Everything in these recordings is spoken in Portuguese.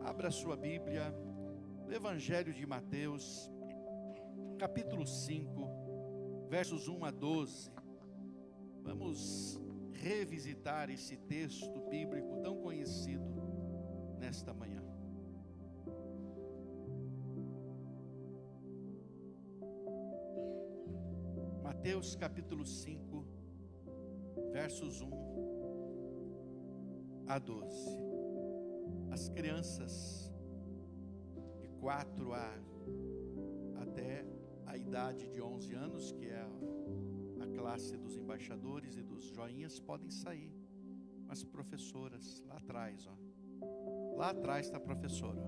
Abra sua Bíblia, no Evangelho de Mateus, capítulo 5, versos 1 a 12. Vamos revisitar esse texto bíblico tão conhecido nesta manhã. Mateus capítulo 5, versos 1 a 12. As crianças de 4 até a idade de 11 anos, que é a classe dos embaixadores e dos joinhas, podem sair. As professoras, lá atrás, lá atrás está a professora.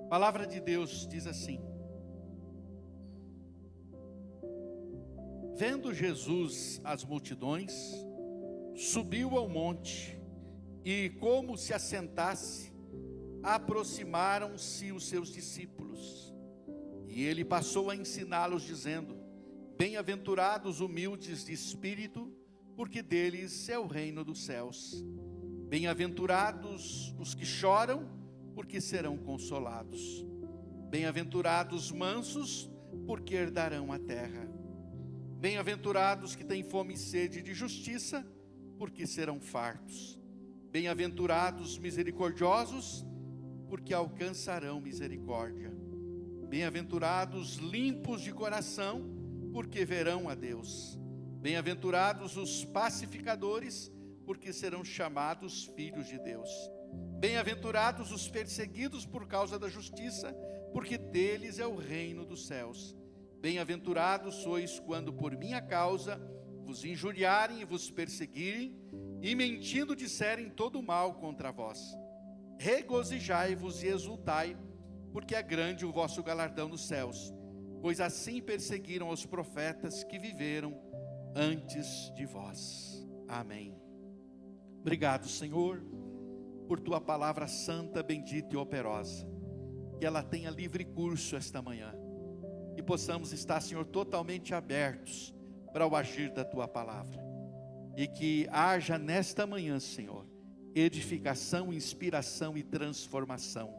A palavra de Deus diz assim: vendo Jesus as multidões, subiu ao monte, e como se assentasse, aproximaram-se os seus discípulos. E ele passou a ensiná-los, dizendo: bem-aventurados humildes de espírito, porque deles é o reino dos céus. Bem-aventurados os que choram, porque serão consolados. Bem-aventurados mansos, porque herdarão a terra. Bem-aventurados que têm fome e sede de justiça, porque serão fartos. Bem-aventurados misericordiosos, porque alcançarão misericórdia. Bem-aventurados limpos de coração, porque verão a Deus. Bem-aventurados os pacificadores, porque serão chamados filhos de Deus. Bem-aventurados os perseguidos por causa da justiça, porque deles é o reino dos céus. Bem-aventurados sois quando por minha causa vos injuriarem e vos perseguirem, e mentindo disserem todo mal contra vós. Regozijai-vos e exultai, porque é grande o vosso galardão nos céus, pois assim perseguiram os profetas que viveram antes de vós. Amém. Obrigado, Senhor, por tua palavra santa, bendita e operosa. Que ela tenha livre curso esta manhã. Que possamos estar, Senhor, totalmente abertos para o agir da tua palavra. E que haja nesta manhã, Senhor, edificação, inspiração e transformação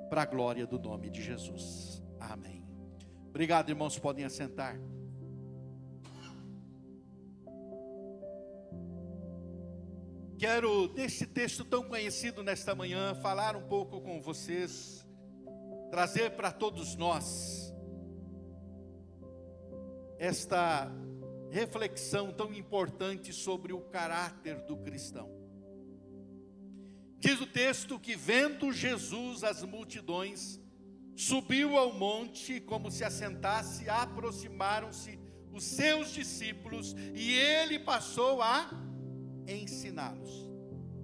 para a glória do nome de Jesus. Amém. Obrigado, irmãos, podem assentar. Quero, deste texto tão conhecido nesta manhã, falar um pouco com vocês, trazer para todos nós esta reflexão tão importante sobre o caráter do cristão. Diz o texto que, vendo Jesus as multidões, subiu ao monte, como se assentasse, aproximaram-se os seus discípulos, e ele passou a ensiná-los.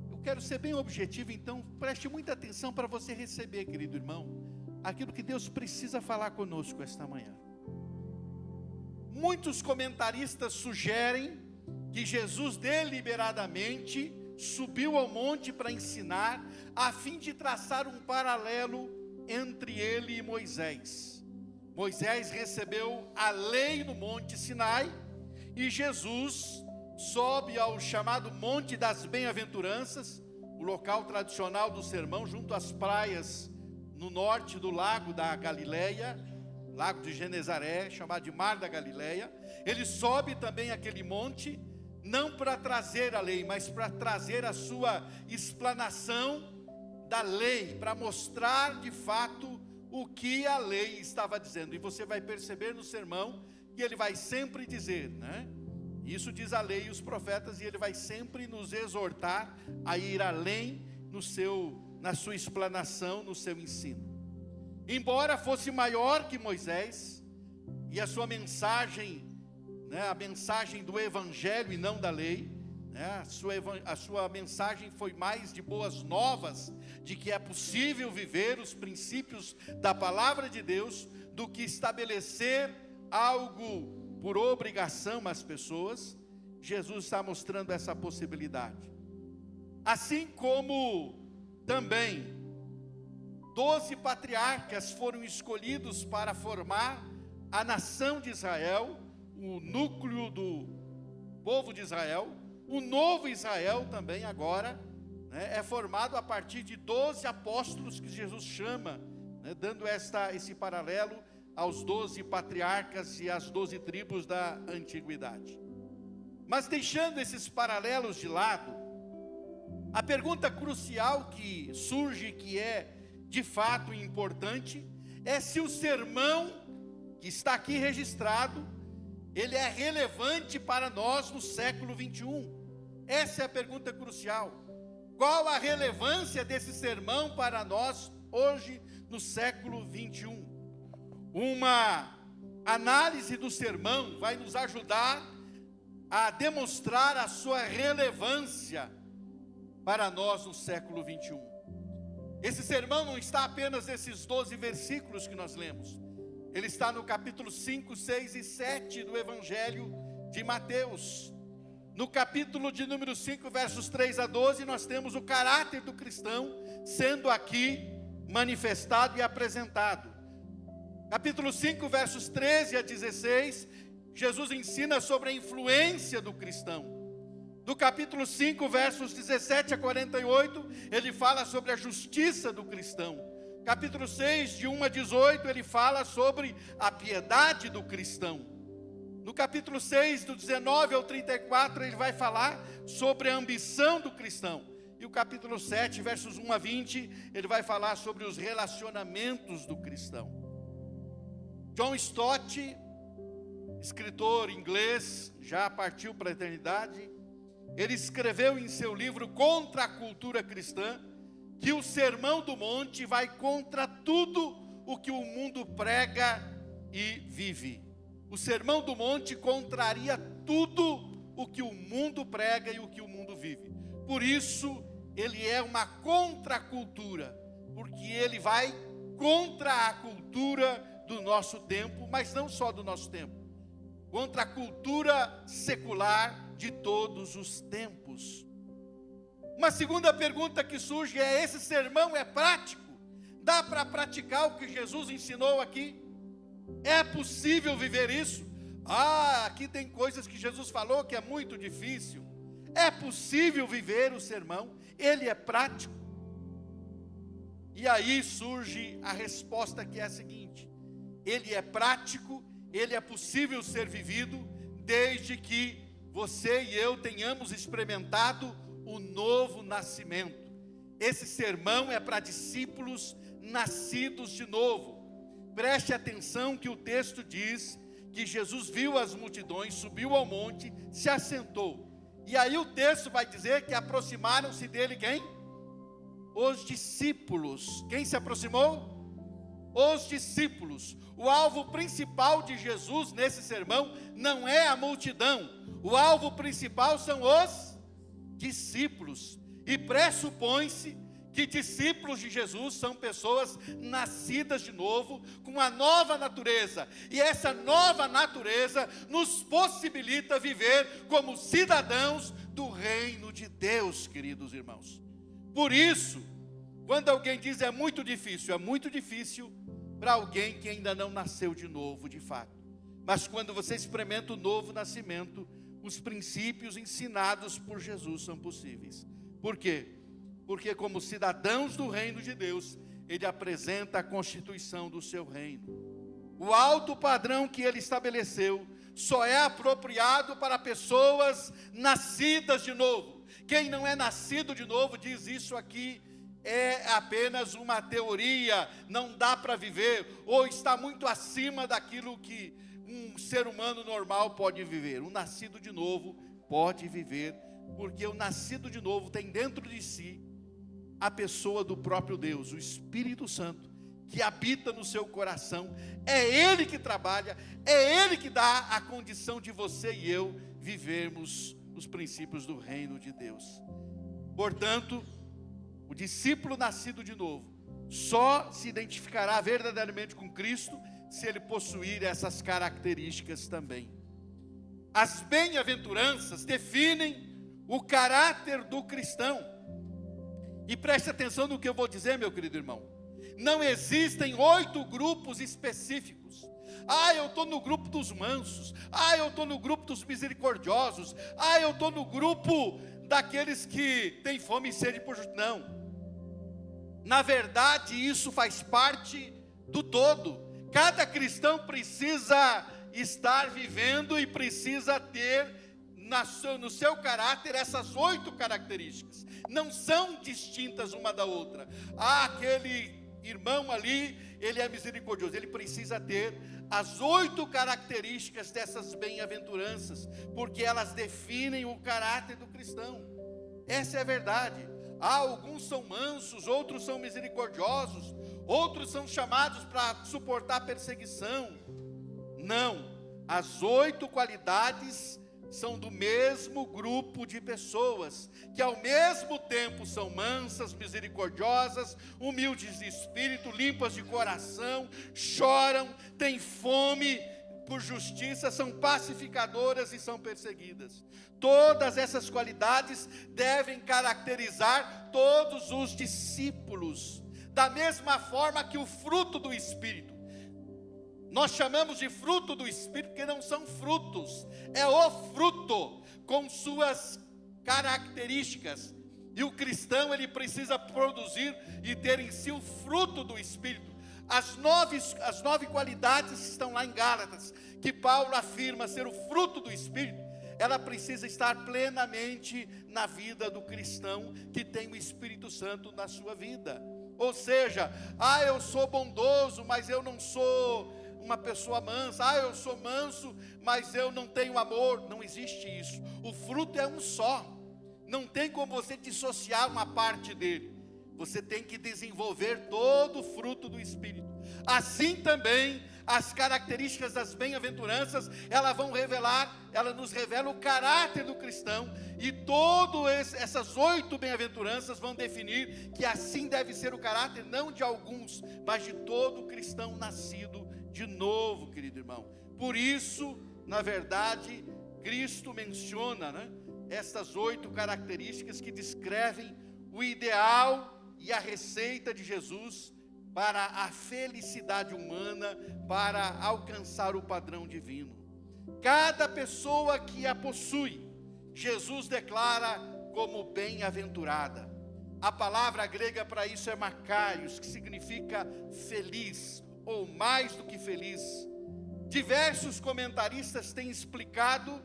Eu quero ser bem objetivo, então preste muita atenção para você receber, querido irmão, aquilo que Deus precisa falar conosco esta manhã. Muitos comentaristas sugerem que Jesus deliberadamente subiu ao monte para ensinar, a fim de traçar um paralelo entre ele e Moisés. Moisés recebeu a lei no monte Sinai, e Jesus sobe ao chamado Monte das Bem-aventuranças, o local tradicional do sermão, junto às praias no norte do lago da Galileia, lago de Genezaré, chamado de Mar da Galileia. Ele sobe também aquele monte, não para trazer a lei, mas para trazer a sua explanação da lei, para mostrar de fato o que a lei estava dizendo. E você vai perceber no sermão que ele vai sempre dizer, isso diz a lei e os profetas, e ele vai sempre nos exortar a ir além na sua explanação, no seu ensino. Embora fosse maior que Moisés, e a sua mensagem, a mensagem do evangelho e não da lei, a sua mensagem foi mais de boas novas, de que é possível viver os princípios da palavra de Deus, do que estabelecer algo por obrigação às pessoas. Jesus está mostrando essa possibilidade. Assim como também 12 patriarcas foram escolhidos para formar a nação de Israel, o núcleo do povo de Israel, O novo Israel também agora, né, é formado a partir de 12 apóstolos que Jesus chama, né, dando esse paralelo aos 12 patriarcas e às 12 tribos da antiguidade. Mas deixando esses paralelos de lado, a pergunta crucial que surge, que é de fato importante, é se o sermão que está aqui registrado, ele é relevante para nós no século 21. Essa é a pergunta crucial. Qual a relevância desse sermão para nós hoje no século 21? Uma análise do sermão vai nos ajudar a demonstrar a sua relevância para nós no século 21. Esse sermão não está apenas nesses 12 versículos que nós lemos. Ele está no capítulo 5, 6 e 7 do Evangelho de Mateus. No capítulo de número 5, versos 3 a 12, nós temos o caráter do cristão sendo aqui manifestado e apresentado. Capítulo 5, versos 13 a 16, Jesus ensina sobre a influência do cristão. No capítulo 5, versos 17 a 48, ele fala sobre a justiça do cristão. Capítulo 6, de 1 a 18, ele fala sobre a piedade do cristão. No capítulo 6, do 19 ao 34, ele vai falar sobre a ambição do cristão. E o capítulo 7, versos 1 a 20, ele vai falar sobre os relacionamentos do cristão. John Stott, escritor inglês, já partiu para a eternidade, ele escreveu em seu livro Contra a Cultura Cristã, que o Sermão do Monte vai contra tudo o que o mundo prega e vive. O Sermão do Monte contraria tudo o que o mundo prega e o que o mundo vive. Por isso, ele é uma contracultura, porque ele vai contra a cultura do nosso tempo, mas não só do nosso tempo, contra a cultura secular de todos os tempos. Uma segunda pergunta que surge é: esse sermão é prático? Dá para praticar o que Jesus ensinou aqui? É possível viver isso? Aqui tem coisas que Jesus falou que é muito difícil. É possível viver o sermão? Ele é prático? E aí surge a resposta, que é a seguinte: ele é prático, ele é possível ser vivido, desde que você e eu tenhamos experimentado o novo nascimento. Esse sermão é para discípulos nascidos de novo. Preste atenção que o texto diz que Jesus viu as multidões, subiu ao monte, se assentou. E aí o texto vai dizer que aproximaram-se dele quem? Os discípulos. Quem se aproximou? Os discípulos. O alvo principal de Jesus nesse sermão não é a multidão. O alvo principal são os discípulos. E pressupõe-se que discípulos de Jesus são pessoas nascidas de novo, com uma nova natureza. E essa nova natureza nos possibilita viver como cidadãos do reino de Deus, queridos irmãos. Por isso, quando alguém diz é muito difícil para alguém que ainda não nasceu de novo, de fato. Mas quando você experimenta o novo nascimento, os princípios ensinados por Jesus são possíveis. Por quê? Porque como cidadãos do reino de Deus, ele apresenta a constituição do seu reino. O alto padrão que ele estabeleceu só é apropriado para pessoas nascidas de novo. Quem não é nascido de novo, diz isso aqui, é apenas uma teoria, não dá para viver, ou está muito acima daquilo que um ser humano normal pode viver. Um nascido de novo pode viver, porque o nascido de novo tem dentro de si a pessoa do próprio Deus, o Espírito Santo, que habita no seu coração. É Ele que trabalha, é Ele que dá a condição de você e eu vivermos os princípios do reino de Deus. Portanto, o discípulo nascido de novo só se identificará verdadeiramente com Cristo se ele possuir essas características também. As bem-aventuranças definem o caráter do cristão. E preste atenção no que eu vou dizer, meu querido irmão. Não existem 8 grupos específicos. Ah, eu estou no grupo dos mansos. Ah, eu estou no grupo dos misericordiosos. Ah, eu estou no grupo daqueles que têm fome e sede por justiça. Não. Na verdade, isso faz parte do todo. Cada cristão precisa estar vivendo e precisa ter no seu caráter essas 8 características. Não são distintas uma da outra. Ah, aquele irmão ali, ele é misericordioso. Ele precisa ter as 8 características dessas bem-aventuranças, porque elas definem o caráter do cristão. Essa é a verdade. Ah, alguns são mansos, outros são misericordiosos, outros são chamados para suportar perseguição. Não, as 8 qualidades são do mesmo grupo de pessoas, que ao mesmo tempo são mansas, misericordiosas, humildes de espírito, limpas de coração, choram, têm fome por justiça, são pacificadoras e são perseguidas. Todas essas qualidades devem caracterizar todos os discípulos, da mesma forma que o fruto do Espírito. Nós chamamos de fruto do Espírito, porque não são frutos, é o fruto, com suas características. E o cristão, ele precisa produzir e ter em si o fruto do Espírito. As 9 qualidades estão lá em Gálatas, que Paulo afirma ser o fruto do Espírito. Ela precisa estar plenamente na vida do cristão, que tem o Espírito Santo na sua vida. Ou seja, ah, eu sou bondoso, mas eu não sou uma pessoa mansa. Ah, eu sou manso, mas eu não tenho amor. Não existe isso. O fruto é um só. Não tem como você dissociar uma parte dele. Você tem que desenvolver todo o fruto do Espírito. Assim também, as características das bem-aventuranças, elas nos revelam o caráter do cristão. E todas essas 8 bem-aventuranças vão definir que assim deve ser o caráter, não de alguns, mas de todo cristão nascido de novo, querido irmão. Por isso, na verdade, Cristo menciona, essas 8 características que descrevem o ideal e a receita de Jesus para a felicidade humana, para alcançar o padrão divino. Cada pessoa que a possui, Jesus declara como bem-aventurada. A palavra grega para isso é makarios, que significa feliz, ou mais do que feliz. Diversos comentaristas têm explicado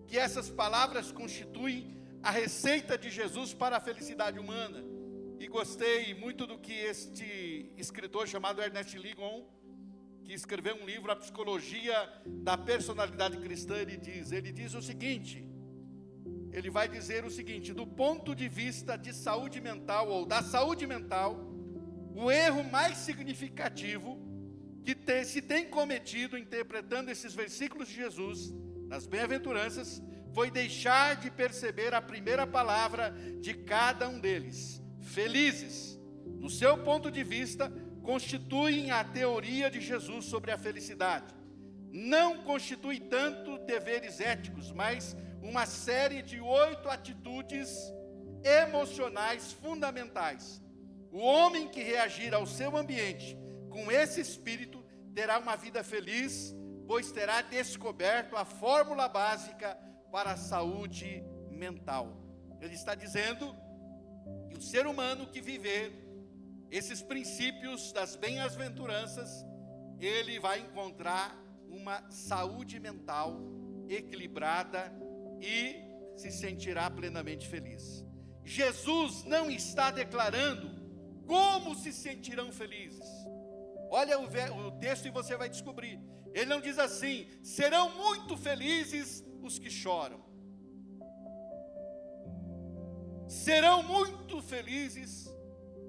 que essas palavras constituem a receita de Jesus para a felicidade humana. E gostei muito do que este escritor chamado Ernest Ligon, que escreveu um livro, A Psicologia da Personalidade Cristã, ele diz o seguinte, ele vai dizer o seguinte: do ponto de vista de saúde mental, ou da saúde mental, o erro mais significativo que se tem cometido interpretando esses versículos de Jesus, nas bem-aventuranças, foi deixar de perceber a primeira palavra de cada um deles. Felizes, no seu ponto de vista, constituem a teoria de Jesus sobre a felicidade. Não constitui tanto deveres éticos, mas uma série de 8 atitudes emocionais fundamentais. O homem que reagir ao seu ambiente com esse espírito terá uma vida feliz, pois terá descoberto a fórmula básica para a saúde mental. Ele está dizendo que o ser humano que viver esses princípios das bem-aventuranças, ele vai encontrar uma saúde mental equilibrada e se sentirá plenamente feliz. Jesus não está declarando como se sentirão felizes. Olha o texto e você vai descobrir. Ele não diz assim: serão muito felizes os que choram. Serão muito felizes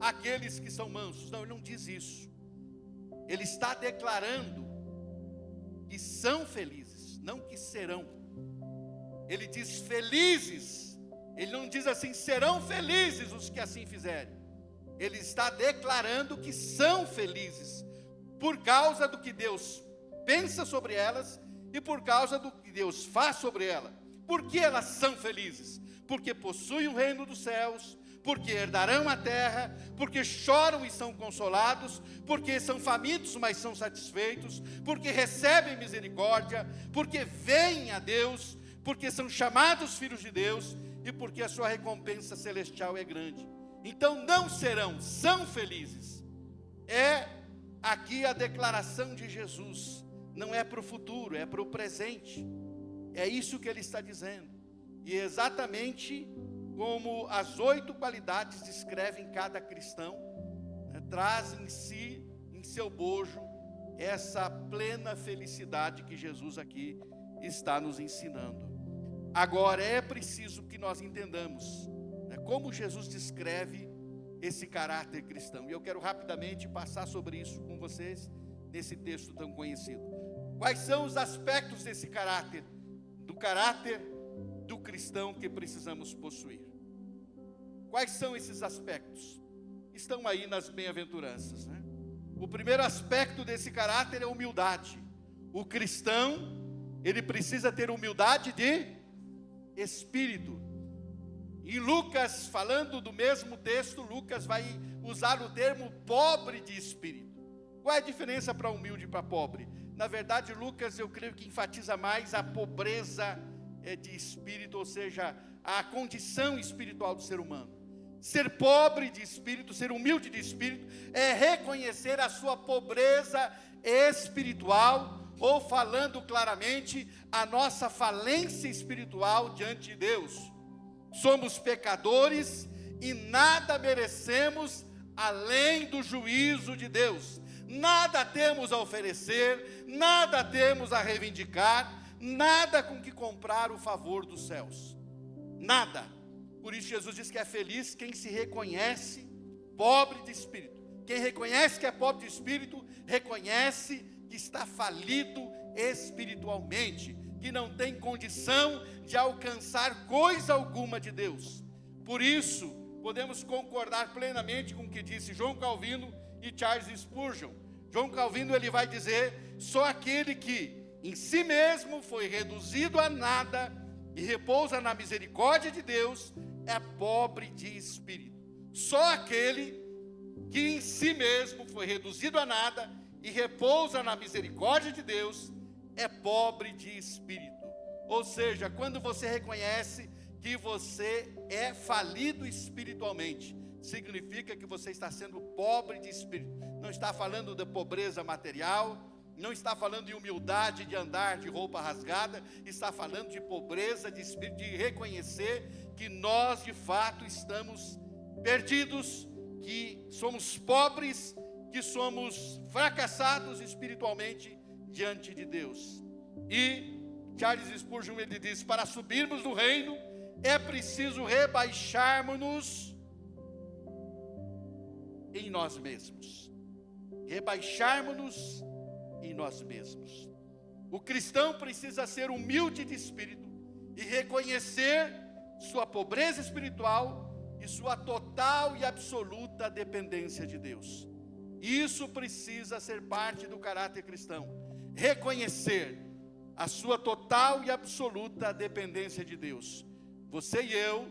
aqueles que são mansos. Não, ele não diz isso. Ele está declarando que são felizes, não que serão. Ele diz felizes. Ele não diz assim: serão felizes os que assim fizerem. Ele está declarando que são felizes, por causa do que Deus pensa sobre elas e por causa do que Deus faz sobre elas. Por que elas são felizes? Porque possuem o reino dos céus, porque herdarão a terra, porque choram e são consolados, porque são famintos, mas são satisfeitos, porque recebem misericórdia, porque veem a Deus, porque são chamados filhos de Deus, e porque a sua recompensa celestial é grande. Então não serão, são felizes. É aqui a declaração de Jesus, não é para o futuro, é para o presente. É isso que ele está dizendo. E exatamente como as 8 qualidades descrevem cada cristão, traz em si, em seu bojo, essa plena felicidade que Jesus aqui está nos ensinando. Agora é preciso que nós entendamos como Jesus descreve esse caráter cristão. E eu quero rapidamente passar sobre isso com vocês, nesse texto tão conhecido. Quais são os aspectos desse caráter do cristão que precisamos possuir? Quais são esses aspectos? Estão aí nas bem-aventuranças, né? O primeiro aspecto desse caráter é humildade. O cristão, ele precisa ter humildade de espírito. Em Lucas, falando do mesmo texto, Lucas vai usar o termo pobre de espírito. Qual é a diferença para humilde e para pobre? Na verdade, Lucas, eu creio que enfatiza mais a pobreza de espírito, ou seja, a condição espiritual do ser humano. Ser pobre de espírito, ser humilde de espírito, é reconhecer a sua pobreza espiritual, ou falando claramente, a nossa falência espiritual diante de Deus. Somos pecadores e nada merecemos além do juízo de Deus. Nada temos a oferecer, nada temos a reivindicar, nada com que comprar o favor dos céus. Nada. Por isso Jesus diz que é feliz quem se reconhece pobre de espírito. Quem reconhece que é pobre de espírito, reconhece que está falido espiritualmente, que não tem condição de alcançar coisa alguma de Deus. Por isso, podemos concordar plenamente com o que disse João Calvino e Charles Spurgeon. João Calvino, ele vai dizer: só aquele que em si mesmo foi reduzido a nada e repousa na misericórdia de Deus é pobre de espírito. Só aquele que em si mesmo foi reduzido a nada e repousa na misericórdia de Deus é pobre de espírito. Ou seja, quando você reconhece que você é falido espiritualmente, significa que você está sendo pobre de espírito. Não está falando de pobreza material, não está falando de humildade de andar de roupa rasgada, está falando de pobreza de espírito, de reconhecer que nós de fato estamos perdidos, que somos pobres, que somos fracassados espiritualmente diante de Deus. E Charles Spurgeon, ele diz: para subirmos no reino é preciso rebaixarmos-nos em nós mesmos. Rebaixarmos-nos em nós mesmos. O cristão precisa ser humilde de espírito e reconhecer sua pobreza espiritual e sua total e absoluta dependência de Deus. Isso precisa ser parte do caráter cristão. Reconhecer a sua total e absoluta dependência de Deus. Você e eu,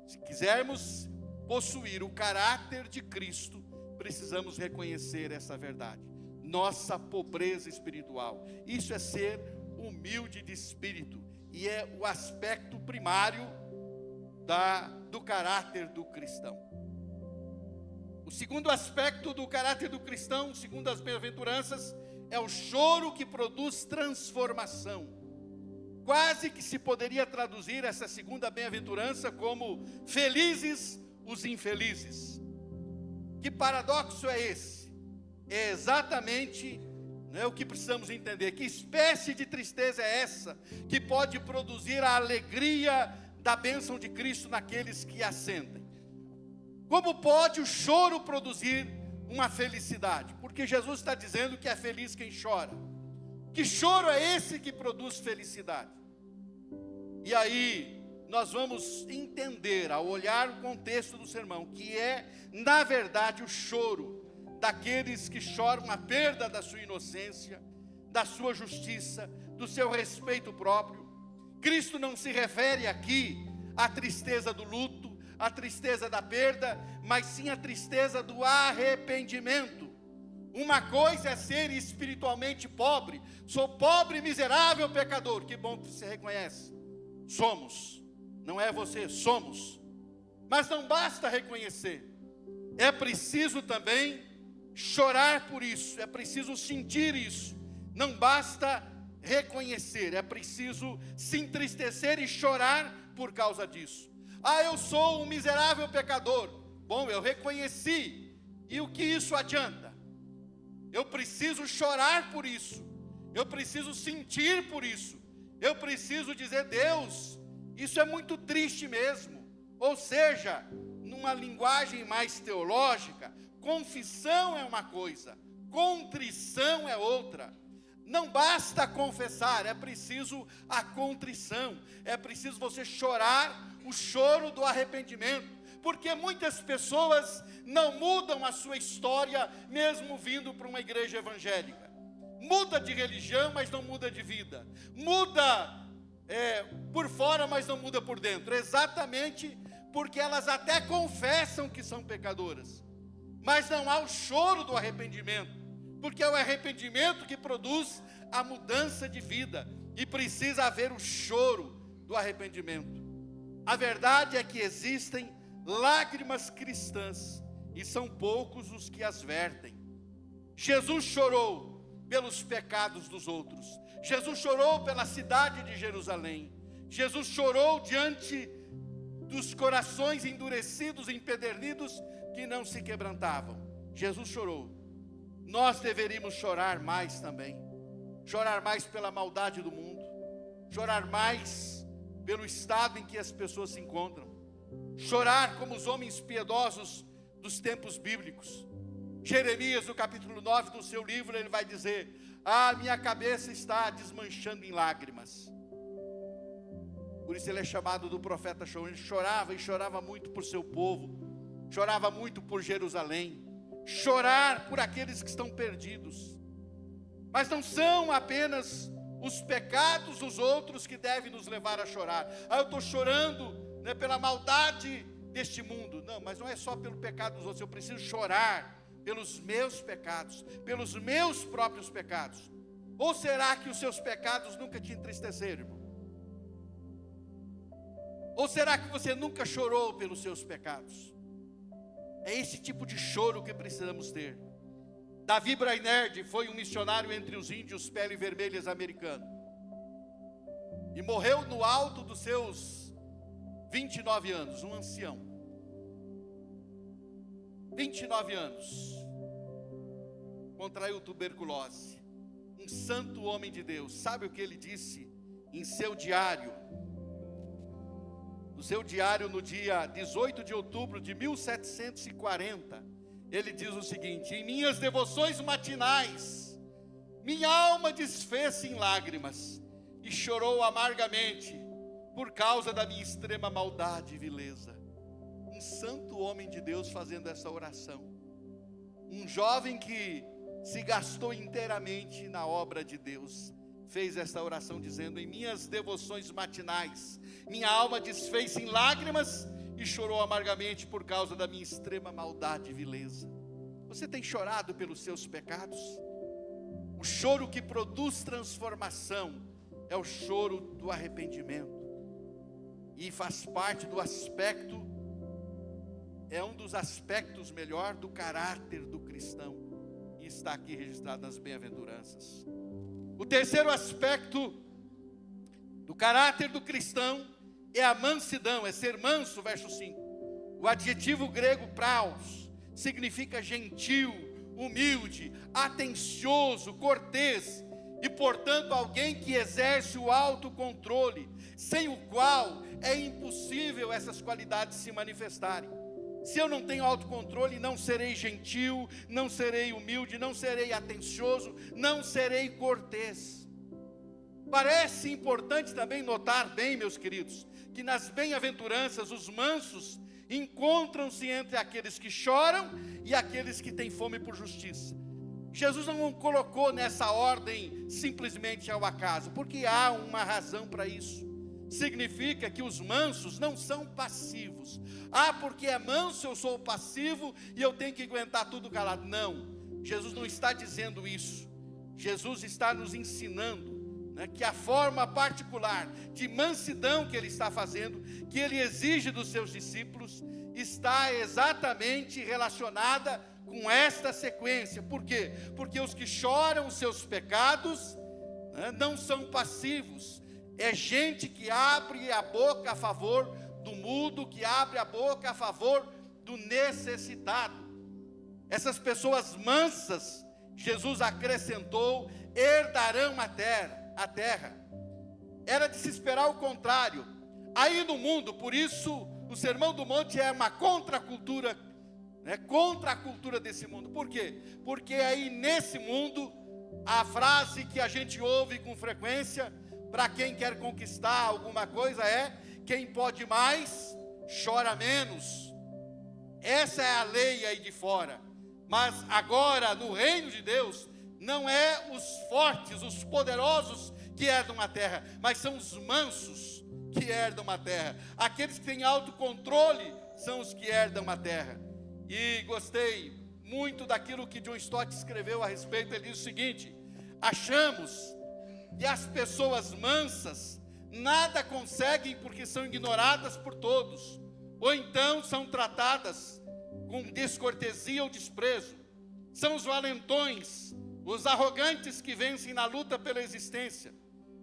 se quisermos possuir o caráter de Cristo, precisamos reconhecer essa verdade. Nossa pobreza espiritual. Isso é ser humilde de espírito. E é o aspecto primário do caráter do cristão. O segundo aspecto do caráter do cristão, segundo as bem-aventuranças, é o choro que produz transformação. Quase que se poderia traduzir essa segunda bem-aventurança como felizes os infelizes. Que paradoxo é esse? É exatamente o que precisamos entender. Que espécie de tristeza é essa que pode produzir a alegria da bênção de Cristo naqueles que a sentem? Como pode o choro produzir uma felicidade? Porque Jesus está dizendo que é feliz quem chora. Que choro é esse que produz felicidade? E aí nós vamos entender, ao olhar o contexto do sermão, que é, na verdade, o choro daqueles que choram a perda da sua inocência, da sua justiça, do seu respeito próprio. Cristo não se refere aqui à tristeza do luto, a tristeza da perda, mas sim a tristeza do arrependimento. Uma coisa é ser espiritualmente pobre. Sou pobre, miserável, pecador. Que bom que você reconhece. Somos. Não é você, somos. Mas não basta reconhecer. É preciso também chorar por isso. É preciso sentir isso. Não basta reconhecer. É preciso se entristecer e chorar por causa disso. Eu sou um miserável pecador. Bom, eu reconheci. E o que isso adianta? Eu preciso chorar por isso. Eu preciso sentir por isso. Eu preciso dizer, Deus, isso é muito triste mesmo. Ou seja, numa linguagem mais teológica, confissão é uma coisa, contrição é outra. Não basta confessar, é preciso a contrição. É preciso você chorar o choro do arrependimento. Porque muitas pessoas não mudam a sua história, mesmo vindo para uma igreja evangélica. Muda de religião, mas não muda de vida. Muda por fora, mas não muda por dentro. Exatamente porque elas até confessam que são pecadoras. Mas não há o choro do arrependimento. Porque é o arrependimento que produz a mudança de vida. E precisa haver o choro do arrependimento. A verdade é que existem lágrimas cristãs, e são poucos os que as vertem. Jesus chorou pelos pecados dos outros. Jesus chorou pela cidade de Jerusalém. Jesus chorou diante dos corações endurecidos, empedernidos, que não se quebrantavam. Jesus chorou. Nós deveríamos chorar mais também. Chorar mais pela maldade do mundo. Chorar mais pelo estado em que as pessoas se encontram. Chorar como os homens piedosos dos tempos bíblicos. Jeremias, no capítulo 9 do seu livro, ele vai dizer: minha cabeça está desmanchando em lágrimas. Por isso ele é chamado do profeta chorão. Ele chorava e chorava muito por seu povo, chorava muito por Jerusalém, chorar por aqueles que estão perdidos. Mas não são apenas os pecados dos outros que devem nos levar a chorar. Eu estou chorando pela maldade deste mundo. Não, mas não é só pelo pecado dos outros. Eu preciso chorar pelos meus pecados, pelos meus próprios pecados. Ou será que os seus pecados nunca te entristeceram, irmão? Ou será que você nunca chorou pelos seus pecados? É esse tipo de choro que precisamos ter. Davi Brainerd foi um missionário entre os índios pele vermelhas americanos. E morreu no alto dos seus 29 anos, um ancião. 29 anos. Contraiu tuberculose. Um santo homem de Deus. Sabe o que ele disse em seu diário? No seu diário, no dia 18 de outubro de 1740, ele diz o seguinte: em minhas devoções matinais, minha alma desfez-se em lágrimas e chorou amargamente por causa da minha extrema maldade e vileza. Um santo homem de Deus fazendo essa oração. Um jovem que se gastou inteiramente na obra de Deus, fez essa oração dizendo: em minhas devoções matinais, minha alma desfez-se em lágrimas e chorou amargamente por causa da minha extrema maldade e vileza. Você tem chorado pelos seus pecados? O choro que produz transformação é o choro do arrependimento. E faz parte do aspecto, é um dos aspectos melhor do caráter do cristão. E está aqui registrado nas bem-aventuranças. O terceiro aspecto do caráter do cristão é a mansidão, é ser manso, verso 5. O adjetivo grego praus significa gentil, humilde, atencioso, cortês, e portanto alguém que exerce o autocontrole, sem o qual é impossível essas qualidades se manifestarem. Se eu não tenho autocontrole, não serei gentil, não serei humilde, não serei atencioso, não serei cortês. Parece importante também notar bem, meus queridos, que nas bem-aventuranças os mansos encontram-se entre aqueles que choram e aqueles que têm fome por justiça. Jesus não colocou nessa ordem simplesmente ao acaso, porque há uma razão para isso. significa que os mansos não são passivos. Porque é manso eu sou passivo e eu tenho que aguentar tudo calado. Não, Jesus não está dizendo isso. Jesus está nos ensinando, né, que a forma particular de mansidão que Ele está fazendo, que Ele exige dos seus discípulos, está exatamente relacionada com esta sequência. Por quê? Porque os que choram os seus pecados, né, não são passivos. É gente que abre a boca a favor do mudo, que abre a boca a favor do necessitado. Essas pessoas mansas, Jesus acrescentou, herdarão a terra. Era de se esperar o contrário. Aí no mundo, por isso, o Sermão do Monte é uma contracultura, né, contra a cultura desse mundo. Por quê? Porque aí nesse mundo, a frase que a gente ouve com frequência, para quem quer conquistar alguma coisa é: quem pode mais, chora menos. Essa é a lei aí de fora. Mas agora, no reino de Deus, não é os fortes, os poderosos que herdam a terra, mas são os mansos que herdam a terra. Aqueles que têm autocontrole são os que herdam a terra. E gostei muito daquilo que John Stott escreveu a respeito. Ele diz o seguinte: achamos que as pessoas mansas nada conseguem porque são ignoradas por todos, ou então são tratadas com descortesia ou desprezo. São os valentões, os arrogantes que vencem na luta pela existência.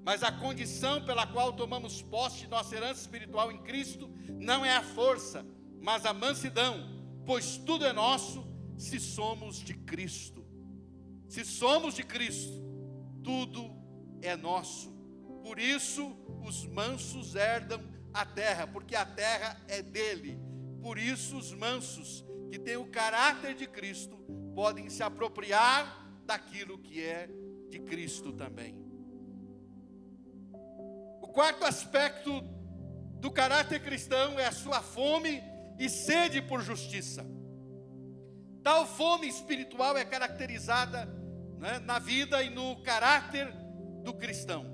Mas a condição pela qual tomamos posse de nossa herança espiritual em Cristo não é a força, mas a mansidão, pois tudo é nosso se somos de Cristo. Se somos de Cristo, tudo é nosso. Por isso os mansos herdam a terra, porque a terra é dele. Por isso os mansos, que têm o caráter de Cristo, podem se apropriar daquilo que é de Cristo também. O quarto aspecto do caráter cristão é a sua fome e sede por justiça. Tal fome espiritual é caracterizada, né, na vida e no caráter do cristão.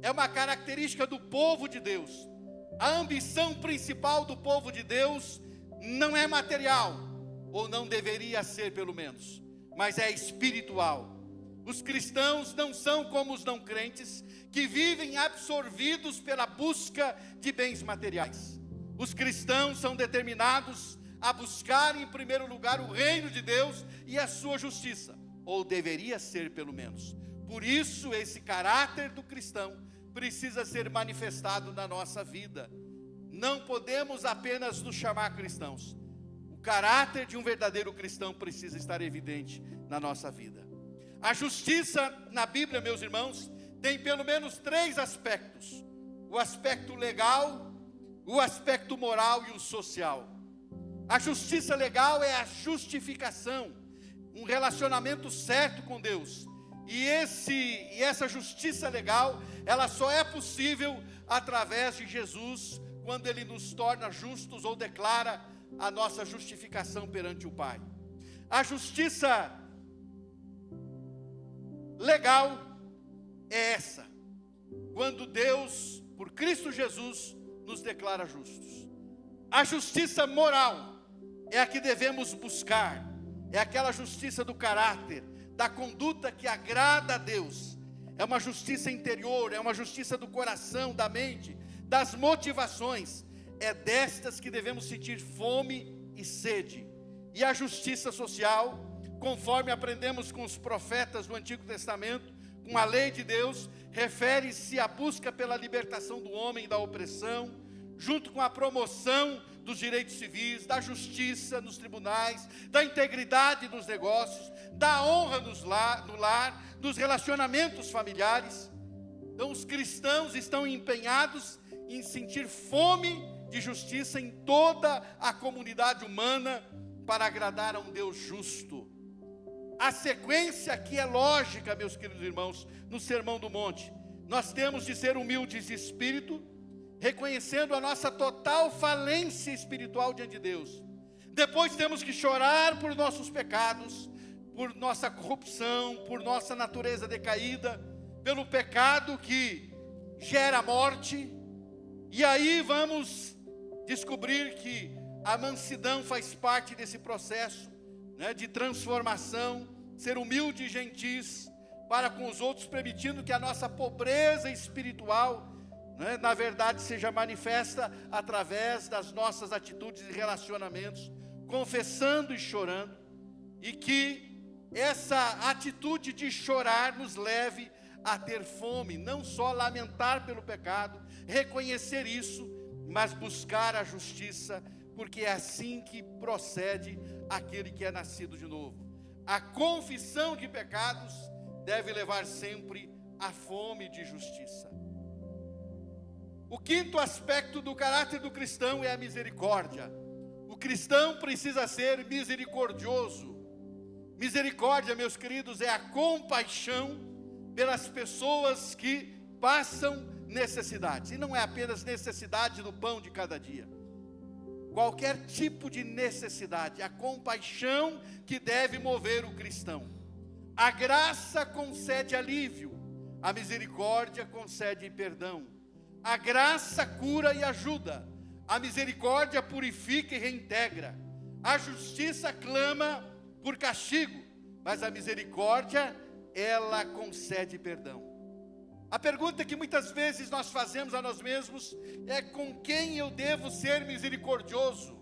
É uma característica do povo de Deus. A ambição principal do povo de Deus não é material, ou não deveria ser pelo menos, mas é espiritual. Os cristãos não são como os não crentes, que vivem absorvidos pela busca de bens materiais. Os cristãos são determinados a buscar em primeiro lugar o reino de Deus e a sua justiça, ou deveria ser pelo menos. Por isso esse caráter do cristão precisa ser manifestado na nossa vida. Não podemos apenas nos chamar cristãos. O caráter de um verdadeiro cristão precisa estar evidente na nossa vida. A justiça na Bíblia, meus irmãos, tem pelo menos 3 aspectos: o aspecto legal, o aspecto moral e o social. A justiça legal é a justificação, um relacionamento certo com Deus. E essa justiça legal, ela só é possível através de Jesus, quando Ele nos torna justos ou declara a nossa justificação perante o Pai. A justiça legal é essa, quando Deus, por Cristo Jesus, nos declara justos. A justiça moral é a que devemos buscar, é aquela justiça do caráter, da conduta que agrada a Deus. É uma justiça interior, é uma justiça do coração, da mente, das motivações. É destas que devemos sentir fome e sede. E a justiça social, conforme aprendemos com os profetas do Antigo Testamento, com a lei de Deus, refere-se à busca pela libertação do homem da opressão, junto com a promoção dos direitos civis, da justiça nos tribunais, da integridade nos negócios, da honra no lar, nos relacionamentos familiares. Então os cristãos estão empenhados em sentir fome de justiça em toda a comunidade humana, para agradar a um Deus justo. A sequência aqui é lógica, meus queridos irmãos, no Sermão do Monte. Nós temos de ser humildes de espírito, reconhecendo a nossa total falência espiritual diante de Deus. Depois temos que chorar por nossos pecados, por nossa corrupção, por nossa natureza decaída, pelo pecado que gera morte, E aí vamos descobrir que a mansidão faz parte desse processo, né, de transformação, ser humilde e gentis para com os outros, permitindo que a nossa pobreza espiritual, né, na verdade, seja manifesta através das nossas atitudes e relacionamentos, confessando e chorando, e que essa atitude de chorar nos leve a ter fome, não só lamentar pelo pecado, reconhecer isso, mas buscar a justiça, porque é assim que procede aquele que é nascido de novo. A confissão de pecados deve levar sempre à fome de justiça. O quinto aspecto do caráter do cristão é a misericórdia. O cristão precisa ser misericordioso. Misericórdia, meus queridos, é a compaixão pelas pessoas que passam necessidades. E não é apenas necessidade do pão de cada dia. Qualquer tipo de necessidade, a compaixão que deve mover o cristão. A graça concede alívio, a misericórdia concede perdão. A graça cura e ajuda, a misericórdia purifica e reintegra. A justiça clama por castigo, mas a misericórdia, ela concede perdão. A pergunta que muitas vezes nós fazemos a nós mesmos é: com quem eu devo ser misericordioso?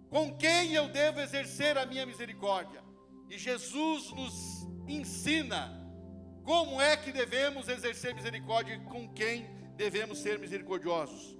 Com quem eu devo exercer a minha misericórdia? E Jesus nos ensina como é que devemos exercer misericórdia e com quem devemos ser misericordiosos.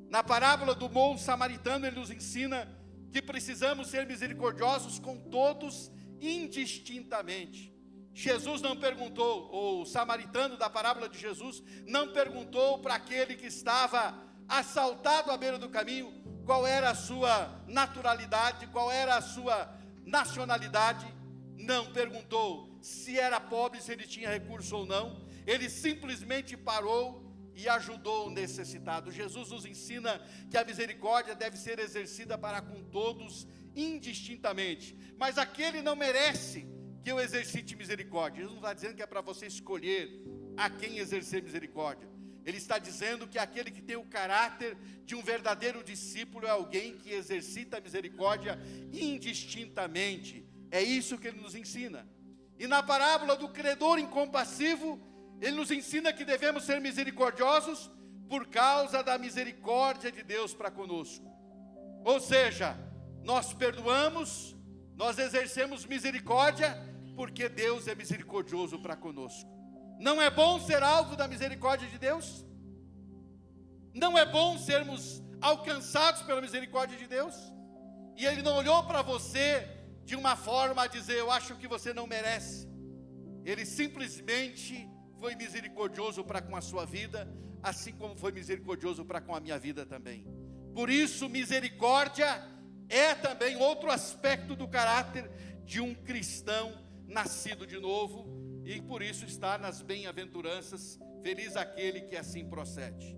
Na parábola do bom samaritano, ele nos ensina que precisamos ser misericordiosos com todos indistintamente. Jesus não perguntou, o samaritano da parábola de Jesus não perguntou para aquele que estava assaltado à beira do caminho qual era a sua naturalidade, qual era a sua nacionalidade. Não perguntou se era pobre, se ele tinha recurso ou não. Ele simplesmente parou e ajudou o necessitado. Jesus nos ensina que a misericórdia deve ser exercida para com todos indistintamente. Mas aquele não merece que eu exercite misericórdia. Jesus não está dizendo que é para você escolher a quem exercer misericórdia. Ele está dizendo que aquele que tem o caráter de um verdadeiro discípulo é alguém que exercita a misericórdia indistintamente. É isso que ele nos ensina. E na parábola do credor incompassivo, ele nos ensina que devemos ser misericordiosos por causa da misericórdia de Deus para conosco. Ou seja, nós perdoamos, nós exercemos misericórdia, porque Deus é misericordioso para conosco. Não é bom ser alvo da misericórdia de Deus? Não é bom sermos alcançados pela misericórdia de Deus? E Ele não olhou para você de uma forma a dizer: eu acho que você não merece. Ele simplesmente foi misericordioso para com a sua vida, assim como foi misericordioso para com a minha vida também. Por isso, misericórdia é também outro aspecto do caráter de um cristão nascido de novo, e por isso está nas bem-aventuranças, feliz aquele que assim procede.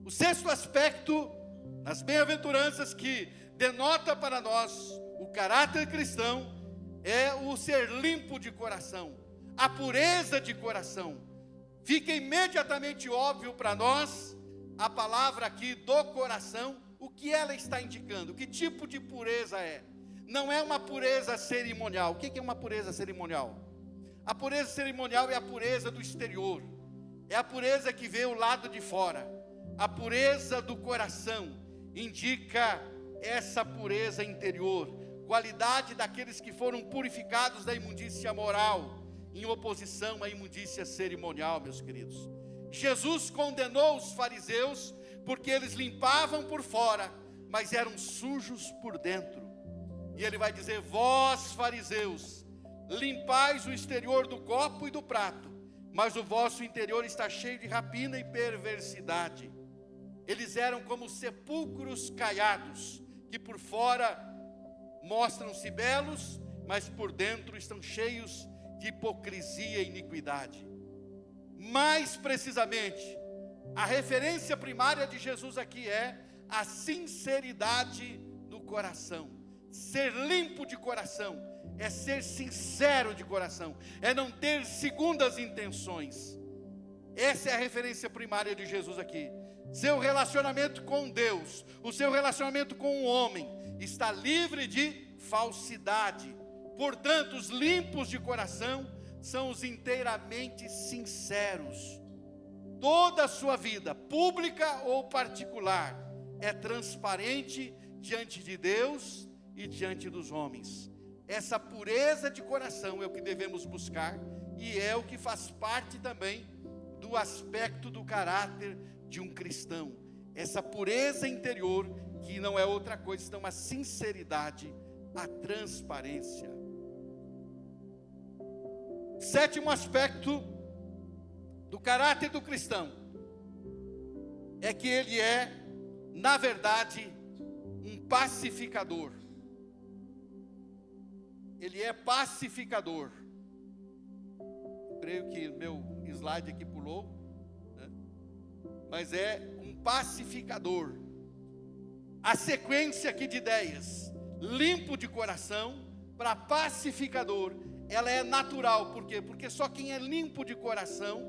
O sexto aspecto, nas bem-aventuranças, que denota para nós o caráter cristão, é o ser limpo de coração, a pureza de coração. Fica imediatamente óbvio para nós a palavra aqui do coração, o que ela está indicando, que tipo de pureza é. Não é uma pureza cerimonial. O que é uma pureza cerimonial? A pureza cerimonial é a pureza do exterior, é a pureza que vê o lado de fora. A pureza do coração indica essa pureza interior, qualidade daqueles que foram purificados da imundícia moral, em oposição à imundícia cerimonial, meus queridos. Jesus condenou os fariseus porque eles limpavam por fora, mas eram sujos por dentro. E ele vai dizer: vós, fariseus, limpais o exterior do copo e do prato, mas o vosso interior está cheio de rapina e perversidade. Eles eram como sepulcros caiados, que por fora mostram-se belos, mas por dentro estão cheios de hipocrisia e iniquidade. Mais precisamente, a referência primária de Jesus aqui é a sinceridade do coração. Ser limpo de coração é ser sincero de coração, é não ter segundas intenções, Essa é a referência primária de Jesus aqui. Seu relacionamento com Deus, o seu relacionamento com o homem, está livre de falsidade. Portanto, os limpos de coração são os inteiramente sinceros. Toda a sua vida, pública ou particular, é transparente diante de Deus e diante dos homens. Essa pureza de coração é o que devemos buscar e é o que faz parte também do aspecto do caráter de um cristão. Essa pureza interior, que não é outra coisa senão a sinceridade, a transparência. Sétimo aspecto do caráter do cristão é que ele é, na verdade, um pacificador. Ele é pacificador. Creio que meu slide aqui pulou, né? Mas é um pacificador. A sequência aqui de ideias, limpo de coração para pacificador, ela é natural. Por quê? Porque só quem é limpo de coração,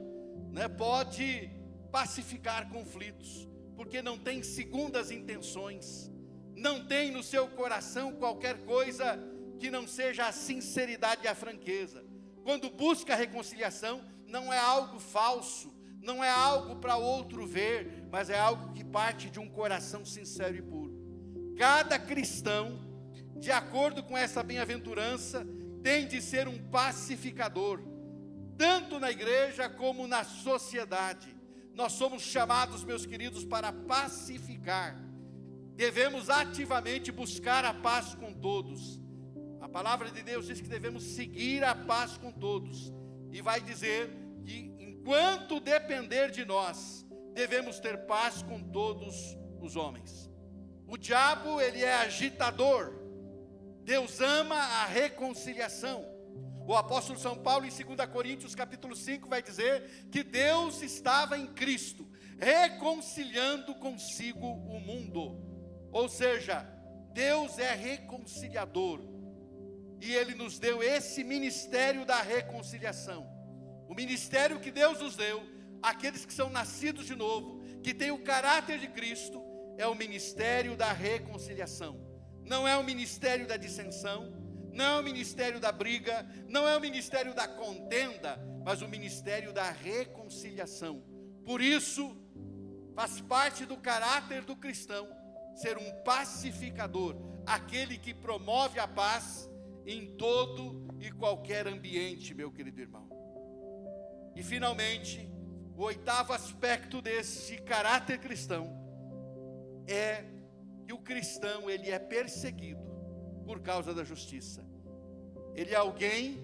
né, pode pacificar conflitos, porque não tem segundas intenções, não tem no seu coração qualquer coisa que não seja a sinceridade e a franqueza. Quando busca a reconciliação, não é algo falso, não é algo para outro ver, mas é algo que parte de um coração sincero e puro. Cada cristão, de acordo com essa bem-aventurança, tem de ser um pacificador, tanto na igreja como na sociedade. Nós somos chamados, meus queridos, para pacificar. Devemos ativamente buscar a paz com todos. A palavra de Deus diz que devemos seguir a paz com todos. E vai dizer que enquanto depender de nós, devemos ter paz com todos os homens. O diabo, ele é agitador. Deus ama a reconciliação. O apóstolo São Paulo, em 2 Coríntios capítulo 5, vai dizer que Deus estava em Cristo, reconciliando consigo o mundo. Ou seja, Deus é reconciliador. E Ele nos deu esse ministério da reconciliação. O ministério que Deus nos deu, aqueles que são nascidos de novo, que têm o caráter de Cristo, é o ministério da reconciliação. Não é o ministério da dissensão, não é o ministério da briga, não é o ministério da contenda, mas o ministério da reconciliação. Por isso, faz parte do caráter do cristão ser um pacificador, aquele que promove a paz em todo e qualquer ambiente, meu querido irmão. E finalmente, o oitavo aspecto desse caráter cristão é que o cristão, ele é perseguido por causa da justiça. Ele é alguém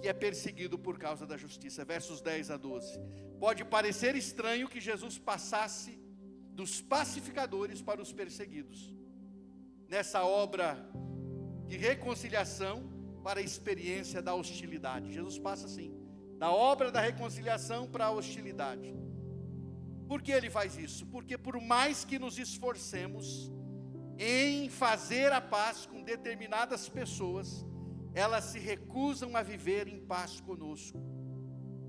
que é perseguido por causa da justiça. Versos 10 a 12. Pode parecer estranho que Jesus passasse dos pacificadores para os perseguidos, nessa obra de reconciliação para a experiência da hostilidade. Jesus passa assim, da obra da reconciliação para a hostilidade. Por que ele faz isso? Porque por mais que nos esforcemos em fazer a paz com determinadas pessoas, elas se recusam a viver em paz conosco.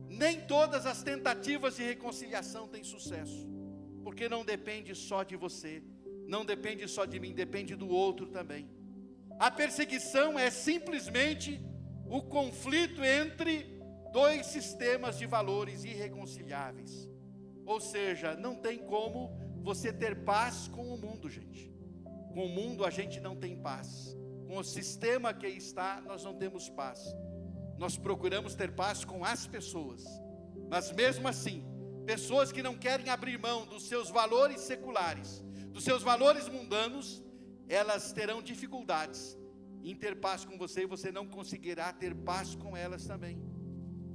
Nem todas as tentativas de reconciliação têm sucesso, porque não depende só de você, não depende só de mim, depende do outro também. A perseguição é simplesmente o conflito entre dois sistemas de valores irreconciliáveis. Ou seja, não tem como você ter paz com o mundo, gente. Com o mundo a gente não tem paz. Com o sistema que aí está, nós não temos paz. Nós procuramos ter paz com as pessoas. Mas mesmo assim, pessoas que não querem abrir mão dos seus valores seculares, dos seus valores mundanos, elas terão dificuldades em ter paz com você, e você não conseguirá ter paz com elas também.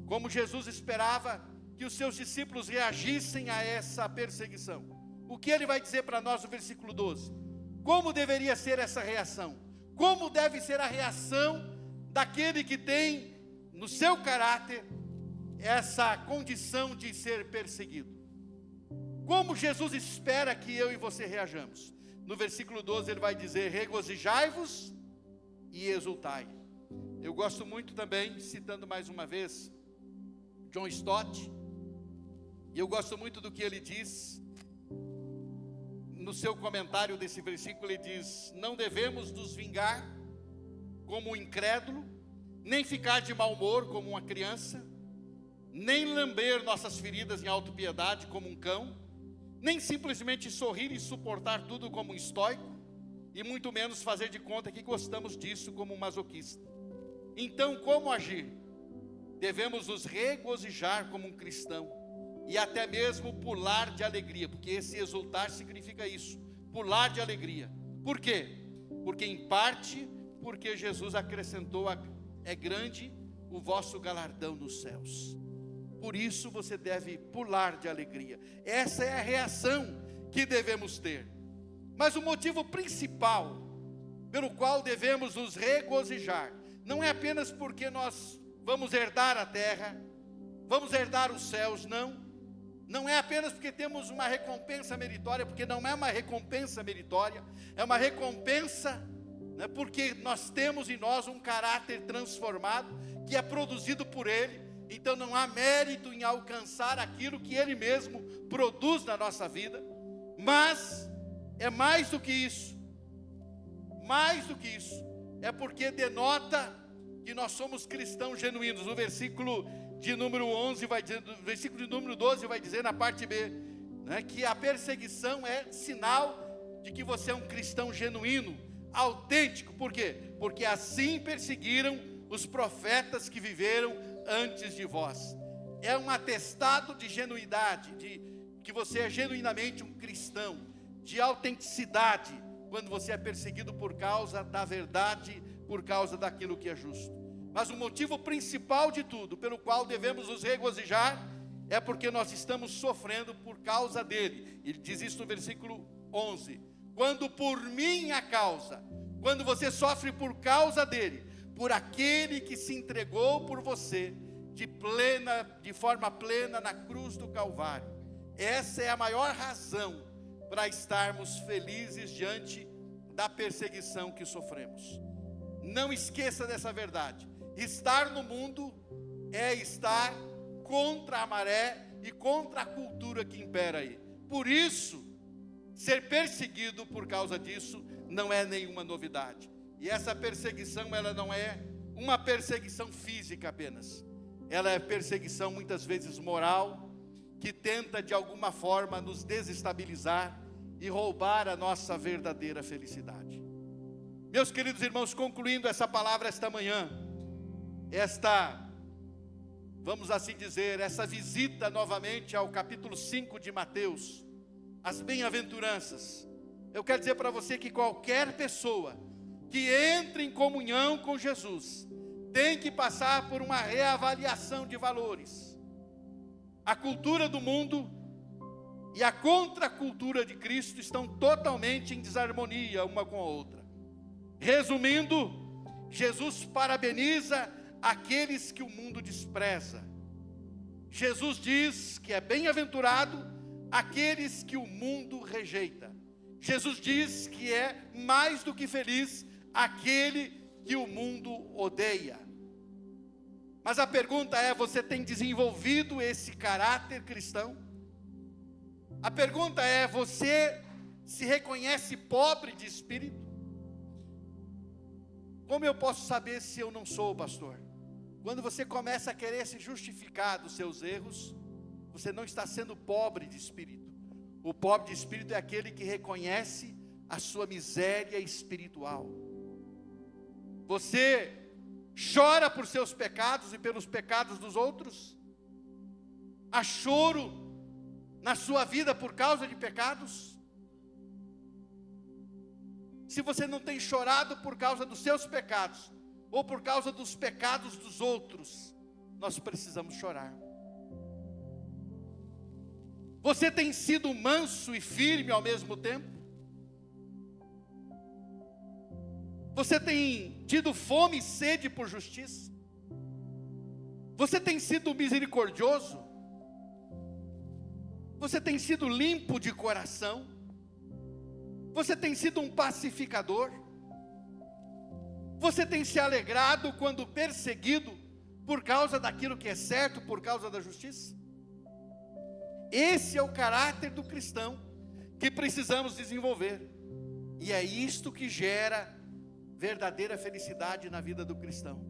Como Jesus esperava que os seus discípulos reagissem a essa perseguição. O que ele vai dizer para nós no versículo 12? Como deveria ser essa reação? Como deve ser a reação daquele que tem no seu caráter essa condição de ser perseguido? Como Jesus espera que eu e você reajamos? No versículo 12 ele vai dizer: regozijai-vos e exultai. Eu gosto muito também, citando mais uma vez John Stott, E eu gosto muito do que ele diz. No seu comentário desse versículo, ele diz: não devemos nos vingar como um incrédulo, nem ficar de mau humor como uma criança, nem lamber nossas feridas em autopiedade como um cão, nem simplesmente sorrir e suportar tudo como um estoico, e muito menos fazer de conta que gostamos disso como um masoquista. Então, como agir? Devemos nos regozijar como um cristão, e até mesmo pular de alegria, porque esse exultar significa isso, pular de alegria. Por quê? Porque em parte, porque Jesus acrescentou, é grande o vosso galardão nos céus. Por isso você deve pular de alegria. Essa é a reação que devemos ter. Mas o motivo principal pelo qual devemos nos regozijar, não é apenas porque nós vamos herdar a terra, vamos herdar os céus, não. Não é apenas porque temos uma recompensa meritória, porque não é uma recompensa meritória, é uma recompensa, né, porque nós temos em nós um caráter transformado, que é produzido por Ele. Então não há mérito em alcançar aquilo que Ele mesmo produz na nossa vida, mas é mais do que isso, é porque denota que nós somos cristãos genuínos. O versículo de número 11 vai dizer, o versículo de número 12 vai dizer na parte B, né, que a perseguição é sinal de que você é um cristão genuíno, autêntico. Por quê? Porque assim perseguiram os profetas que viveram antes de vós. É um atestado de genuidade, de que você é genuinamente um cristão, de autenticidade, quando você é perseguido por causa da verdade, por causa daquilo que é justo. Mas o motivo principal de tudo, pelo qual devemos nos regozijar, é porque nós estamos sofrendo por causa dele. Ele diz isso no versículo 11: quando por minha causa, quando você sofre por causa dele, por aquele que se entregou por você, de forma plena na cruz do Calvário. Essa é a maior razão para estarmos felizes diante da perseguição que sofremos. Não esqueça dessa verdade. Estar no mundo é estar contra a maré e contra a cultura que impera aí. Por isso, ser perseguido por causa disso não é nenhuma novidade. E essa perseguição, ela não é uma perseguição física apenas. Ela é perseguição muitas vezes moral, que tenta de alguma forma nos desestabilizar e roubar a nossa verdadeira felicidade. Meus queridos irmãos, concluindo essa palavra esta manhã, vamos assim dizer, essa visita novamente ao capítulo 5 de Mateus, as bem-aventuranças. Eu quero dizer para você que qualquer pessoa que entre em comunhão com Jesus tem que passar por uma reavaliação de valores. A cultura do mundo e a contracultura de Cristo estão totalmente em desarmonia uma com a outra. Resumindo, Jesus parabeniza aqueles que o mundo despreza. Jesus diz que é bem-aventurado aqueles que o mundo rejeita. Jesus diz que é mais do que feliz aquele que o mundo odeia. Mas a pergunta é: você tem desenvolvido esse caráter cristão? A pergunta é: você se reconhece pobre de espírito? Como eu posso saber se eu não sou, pastor? Quando você começa a querer se justificar dos seus erros, você não está sendo pobre de espírito. O pobre de espírito é aquele que reconhece a sua miséria espiritual. Você chora por seus pecados e pelos pecados dos outros? Há choro na sua vida por causa de pecados? Se você não tem chorado por causa dos seus pecados, ou por causa dos pecados dos outros, nós precisamos chorar. Você tem sido manso e firme ao mesmo tempo? Você tem tido fome e sede por justiça? Você tem sido misericordioso? Você tem sido limpo de coração? Você tem sido um pacificador? Você tem se alegrado quando perseguido por causa daquilo que é certo, por causa da justiça? Esse é o caráter do cristão que precisamos desenvolver. E é isto que gera verdadeira felicidade na vida do cristão.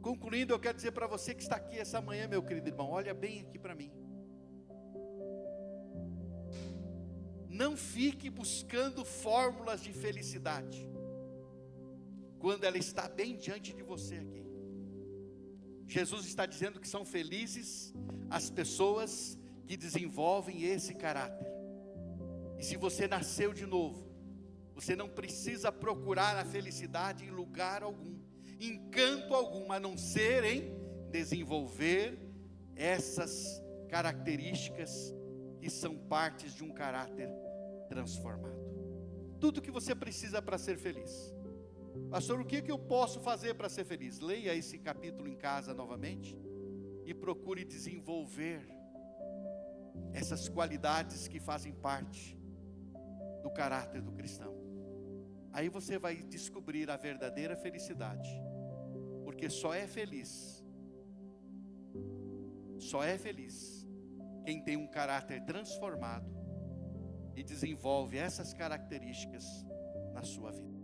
Concluindo, eu quero dizer para você que está aqui essa manhã, meu querido irmão, olha bem aqui para mim. Não fique buscando fórmulas de felicidade, quando ela está bem diante de você aqui. Jesus está dizendo que são felizes as pessoas que desenvolvem esse caráter. E se você nasceu de novo, você não precisa procurar a felicidade em lugar algum, em canto algum, a não ser em desenvolver essas características que são partes de um caráter transformado. Tudo que você precisa para ser feliz. Pastor, o que eu posso fazer para ser feliz? Leia esse capítulo em casa novamente e procure desenvolver essas qualidades que fazem parte do caráter do cristão. Aí você vai descobrir a verdadeira felicidade, porque só é feliz quem tem um caráter transformado e desenvolve essas características na sua vida.